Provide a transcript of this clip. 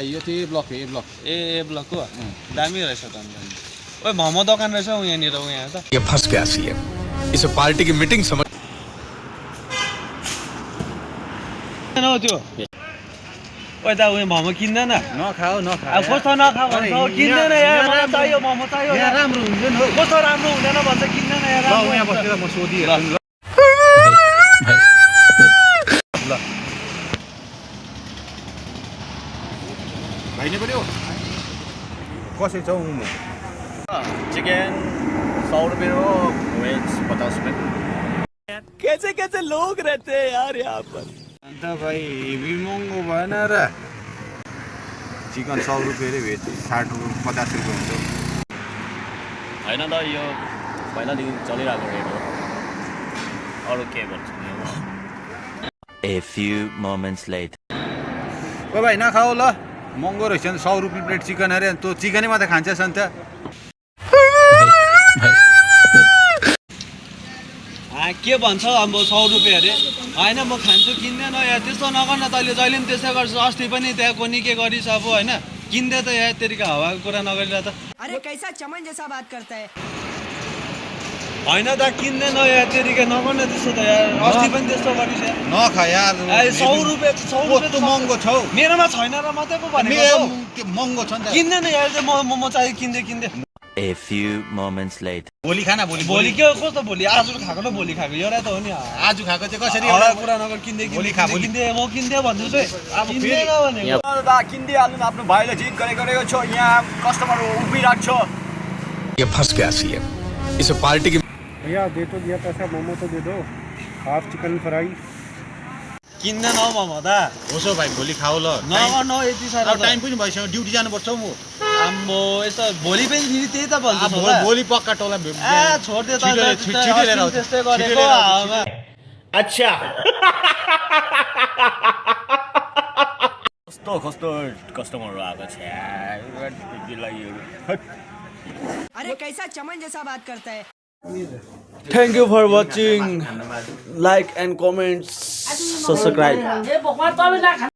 भाइ यो चाहिँ ब्लक हो ए ब्लकको दामी रहेछ त अन्त ओए मोमो दोकान रहेछ यहाँनिर यहाँ त ये फंस गया सीएम इसे पार्टी की मीटिंग समझ न त्यो ओए दा उयो मोमो किन्दैन नखाऊ अब कस्तो नखाऊ भन्छ किन्दैन यार मलाई चाहियो मोमो चाहियो यहाँ राम्रो हुँदैन हौ कस्तो राम्रो हुँदैन भन्छ किन्दैन यार ल यहाँ बसेर म सोधिहेर्छु ल भाइ नै पनि हो कसरी छ मोमो चिकन 100 रुपये हो वेज 50 रुपये कैसे कैसे लोग रहते हैं यार यहाँ पर अन्त भाइ हेभी महँगो भएन र चिकन 100 रुपियाँ अरे भेज 60 रुपियाँ 50 रुपियाँ हुन्छ होइन त यो पहिलादेखि चलिरहेको रेट हो अरू के भन्छु नि अब A few moments later. ओ भाइ नखाऊ ल महँगो रहेछ नि 100 रुपियाँ प्लेट चिकन अरे तँ चिकनै मात्रै खान्छस् अन्त के भन्छ अब 100 रुपियाँ अरे होइन म खान्छु किन्दैन यार त्यस्तो नगर्न तैँले जहिले पनि त्यस्तै गर्छ अस्ति पनि त्यहाँ कोनी के गरिस् अब होइन किन्दै त यार तेरिका हावाको कुरा नगरिरह त अरे कैसा चमन जैसा बात करता है होइन त किन्दैन यार तेरिका नगर्न त्यस्तो त यार अस्ति पनि त्यस्तो गरिस् यार नखा यार 100 रुपियाँ कस्तो महँगो छ हौ मेरोमा छैन र मात्रै पो भनेको त्यो महँगो छ नि त किन्दैन यार चाहिँ म चाहिँ किन्दै A few moments later. भोलि खाना भोलि भोलि के कस्तो भोलि आज खाएको र भोलि खाएको एउटा त हो नि आज खाएको चाहिँ कसरी हल्ला कुरा नगर किन्दै भोलि खा, भोलि। किन्दै म किन्दै भन्छु चाहिँ अब किन्दैन भनेको दा किनिदिइहाल्नु न आफ्नो भाइले जिद गरेको छ यहाँ कस्टमर उभिरहेको छ ये फंस गया सीएम इसे पार्टी की भैया दे तो दिया पैसा मोमो तो दे दो हाफ चिकन फ्राई किन्दैन हौ मोमो दा होस् हौ भाइ भोलि खाऊ ल नगर्नु हौ यति साह्रो अब टाइम पनि भइसक्यो ड्युटी जानुपर्छ हौ म आम्बो यस्तो भोलि पनि फेरि त्यही त भन्छु अब भोलि पक्का टोला छोड्दे त छिटो लिएर आउँछु। त्यस्तै गरेको हावामा अच्छा कस्तो कस्तो कस्टमरहरू आएको छ अरे कैसा चमन जैसा बात करता है Thank you for watching. Like and comment, subscribe.